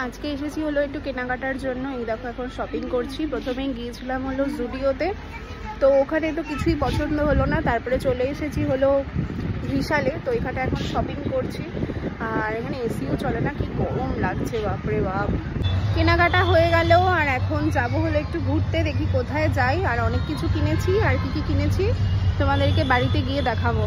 আজকে এসেছি হলো একটু কেনাকাটার জন্য। এই দেখো এখন শপিং করছি। প্রথমেই গিয়েছিলাম হলো জুডিওতে, তো ওখানে তো কিছুই পছন্দ হলো না। তারপরে চলে এসেছি হলো বিশালে, তো এখানে এখন শপিং করছি। আর এখানে এসিও চলে না, কি গরম লাগছে বাপরে বাপ। কেনাকাটা হয়ে গেল, আর এখন যাবো হলো একটু ঘুরতে, দেখি কোথায় যাই। আর অনেক কিছু কিনেছি, আর কি কি কিনেছি তোমাদেরকে বাড়িতে গিয়ে দেখাবো।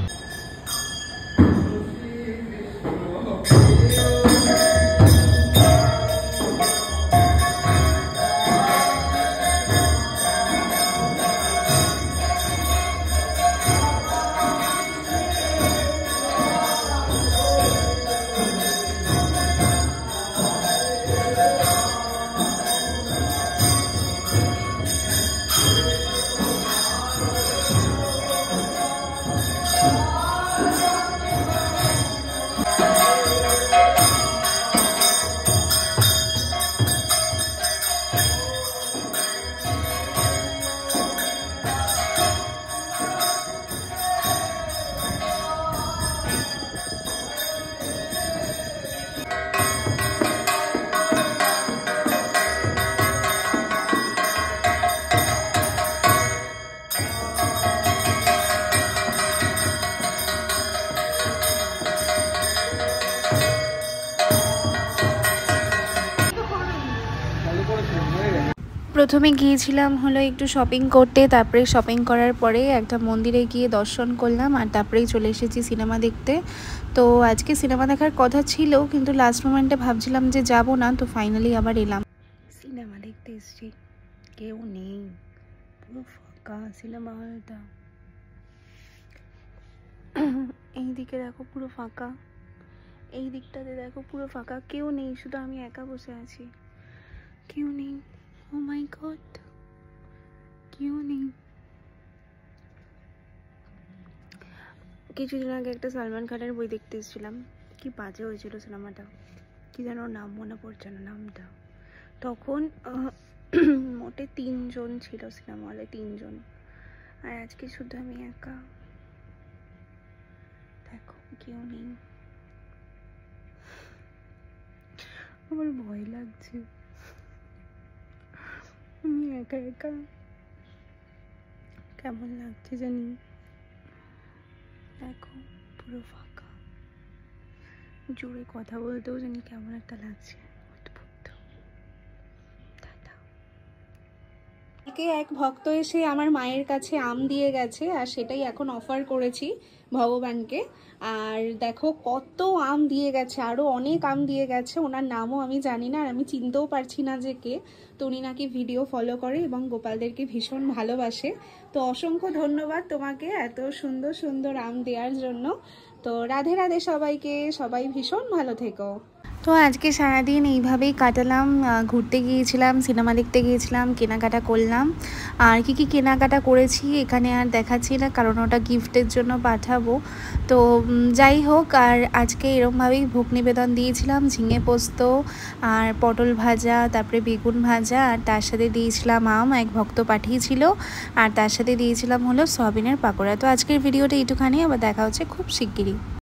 প্রথমে গিয়েছিলাম হলো একটু শপিং করতে, তারপরে শপিং করার পরে একটা মন্দিরে গিয়ে দর্শন করলাম, আর তারপরেই চলে এসেছি সিনেমা দেখতে। তো আজকে সিনেমা দেখার কথা ছিল, কিন্তু লাস্ট মোমেন্টে ভাবছিলাম যে যাব না, তো ফাইনালি আবার এলাম। সিনেমা দেখতে এসেছি, কেউ নেই, পুরো ফাঁকা সিনেমা হলটা। এই দিকে দেখো পুরো ফাঁকা, এই দিকটাতে দেখো পুরো ফাঁকা, কেউ নেই, শুধু আমি একা বসে আছি, কেউ নেই। ও মাই গড, কেউ নেই। কিছুদিন আগে একটা সালমান খানের বই দেখতে এসেছিলাম, কি বাজে হয়েছিল সিনেমাটা, কি যেন নাম মনে পড়ছে না নামটা। তখন মোটে 3 জন ছিল সিনেমা হলে, 3 জন। আর আজকে শুধু আমি একা, দেখো কেউ নেই। আমার ভয় লাগছে, আমি একা একা, কেমন লাগছে জানি। দেখো পুরো ফাঁকা, জোরে কথা বলতেও জানি কেমন একটা লাগছে। এক ভক্ত এসে আমার মায়ের কাছে আম দিয়ে গেছে, আর সেটাই এখন অফার করেছি ভগবানকে। আর দেখো কত আম দিয়ে গেছে, আরো অনেক আম দিয়ে গেছে। ওনার নামও আমি জানি না, আর আমি চিনতেও পারছি না যে কে। তো উনি নাকি ভিডিও ফলো করে এবং গোপালদেরকে ভীষণ ভালোবাসে। তো অসংখ্য ধন্যবাদ তোমাকে এত সুন্দর সুন্দর আম দেওয়ার জন্য। তো রাধে রাধে সবাইকে, সবাই ভীষণ ভালো থেকো। তো আজকে সারাদিন এইভাবেই কাটালাম। ঘুরতে গিয়েছিলাম, সিনেমা দেখতে গিয়েছিলাম, কেনাকাটা করলাম। আর কি কি কেনাকাটা করেছি এখানে আর দেখাচ্ছি না, কারণ ওটা গিফটের জন্য পাঠাবো। তো যাই হোক, আর আজকে এরমভাবেই ভোগ নিবেদন দিয়েছিলাম, ঝিঙে পোস্ত আর পটল ভাজা, তারপরে বেগুন ভাজা, আর তার সাথে দিয়েছিলাম আম, এক ভক্ত পাঠিয়েছিল, আর তার সাথে দিয়েছিলাম হলো সয়াবিনের পাকোড়া। তো আজকের ভিডিওটা এইটুখানি, আবার দেখা হচ্ছে খুব শিগগিরই।